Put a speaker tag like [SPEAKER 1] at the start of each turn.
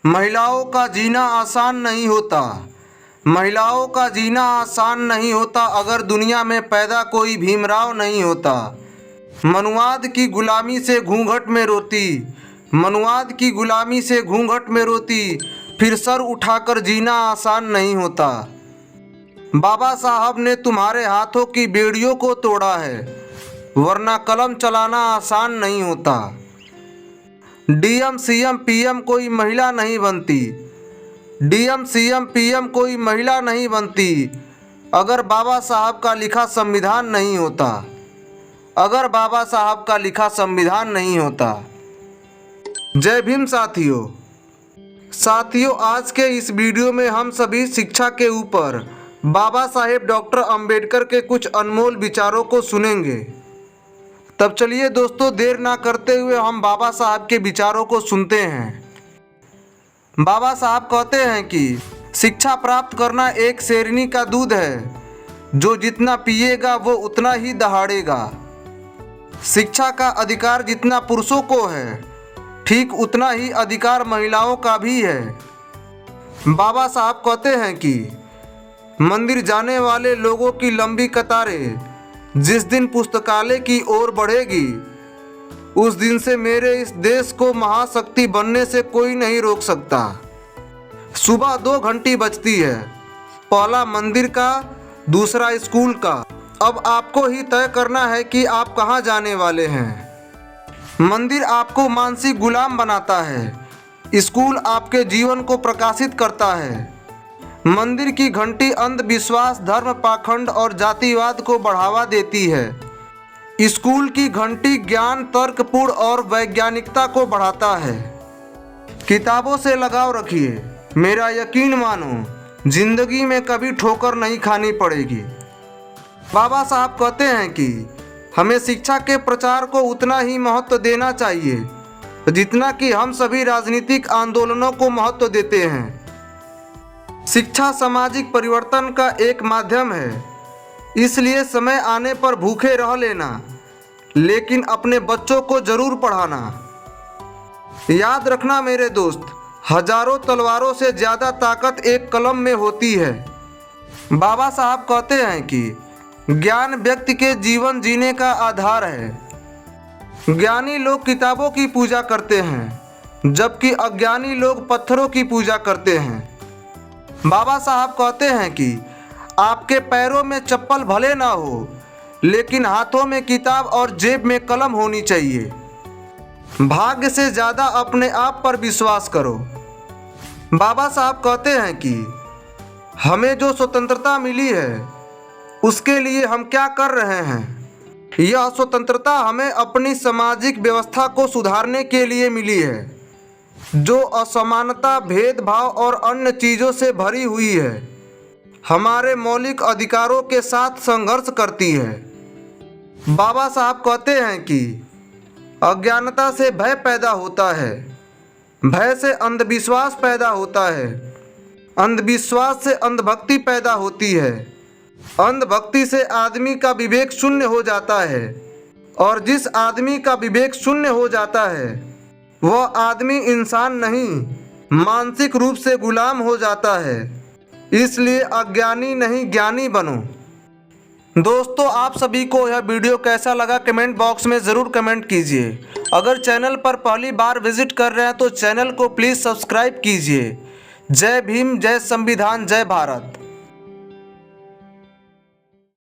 [SPEAKER 1] महिलाओं का जीना आसान नहीं होता। महिलाओं का जीना आसान नहीं होता अगर दुनिया में पैदा कोई भीमराव नहीं होता। मनुवाद की गुलामी से घूंघट में रोती, मनुवाद की गुलामी से घूंघट में रोती, फिर सर उठाकर जीना आसान नहीं होता। बाबा साहब ने तुम्हारे हाथों की बेड़ियों को तोड़ा है, वरना कलम चलाना आसान नहीं होता। डीएम सीएम पीएम कोई महिला नहीं बनती, डीएम सीएम पीएम कोई महिला नहीं बनती अगर बाबा साहब का लिखा संविधान नहीं होता, अगर बाबा साहब का लिखा संविधान नहीं होता। जय भीम साथियों। आज के इस वीडियो में हम सभी शिक्षा के ऊपर बाबा साहेब डॉक्टर अंबेडकर के कुछ अनमोल विचारों को सुनेंगे। तब चलिए दोस्तों, देर ना करते हुए हम बाबा साहब के विचारों को सुनते हैं। बाबा साहब कहते हैं कि शिक्षा प्राप्त करना एक शेरनी का दूध है, जो जितना पिएगा वो उतना ही दहाड़ेगा। शिक्षा का अधिकार जितना पुरुषों को है, ठीक उतना ही अधिकार महिलाओं का भी है। बाबा साहब कहते हैं कि मंदिर जाने वाले लोगों की लंबी कतारें जिस दिन पुस्तकालय की ओर बढ़ेगी, उस दिन से मेरे इस देश को महाशक्ति बनने से कोई नहीं रोक सकता। सुबह 2 घंटी बजती है, पहला मंदिर का, दूसरा स्कूल का। अब आपको ही तय करना है कि आप कहाँ जाने वाले हैं। मंदिर आपको मानसिक गुलाम बनाता है, स्कूल आपके जीवन को प्रकाशित करता है। मंदिर की घंटी अंधविश्वास, धर्म, पाखंड और जातिवाद को बढ़ावा देती है। स्कूल की घंटी ज्ञान, तर्कपूर्ण और वैज्ञानिकता को बढ़ाता है। किताबों से लगाव रखिए, मेरा यकीन मानो, जिंदगी में कभी ठोकर नहीं खानी पड़ेगी। बाबा साहब कहते हैं कि हमें शिक्षा के प्रचार को उतना ही महत्व देना चाहिए जितना कि हम सभी राजनीतिक आंदोलनों को महत्व देते हैं। शिक्षा सामाजिक परिवर्तन का एक माध्यम है, इसलिए समय आने पर भूखे रह लेना, लेकिन अपने बच्चों को जरूर पढ़ाना। याद रखना मेरे दोस्त, हजारों तलवारों से ज़्यादा ताकत एक कलम में होती है। बाबा साहब कहते हैं कि ज्ञान व्यक्ति के जीवन जीने का आधार है। ज्ञानी लोग किताबों की पूजा करते हैं, जबकि अज्ञानी लोग पत्थरों की पूजा करते हैं। बाबा साहब कहते हैं कि आपके पैरों में चप्पल भले ना हो, लेकिन हाथों में किताब और जेब में कलम होनी चाहिए। भाग्य से ज़्यादा अपने आप पर विश्वास करो। बाबा साहब कहते हैं कि हमें जो स्वतंत्रता मिली है, उसके लिए हम क्या कर रहे हैं। यह स्वतंत्रता हमें अपनी सामाजिक व्यवस्था को सुधारने के लिए मिली है, जो असमानता, भेदभाव और अन्य चीज़ों से भरी हुई है। हमारे मौलिक अधिकारों के साथ संघर्ष करती है। बाबा साहब कहते हैं कि अज्ञानता से भय पैदा होता है, भय से अंधविश्वास पैदा होता है, अंधविश्वास से अंधभक्ति पैदा होती है, अंधभक्ति से आदमी का विवेक शून्य हो जाता है, और जिस आदमी का विवेक शून्य हो जाता है वह आदमी इंसान नहीं, मानसिक रूप से गुलाम हो जाता है। इसलिए अज्ञानी नहीं, ज्ञानी बनो। दोस्तों, आप सभी को यह वीडियो कैसा लगा कमेंट बॉक्स में ज़रूर कमेंट कीजिए। अगर चैनल पर पहली बार विजिट कर रहे हैं तो चैनल को प्लीज़ सब्सक्राइब कीजिए। जय भीम, जय संविधान, जय भारत।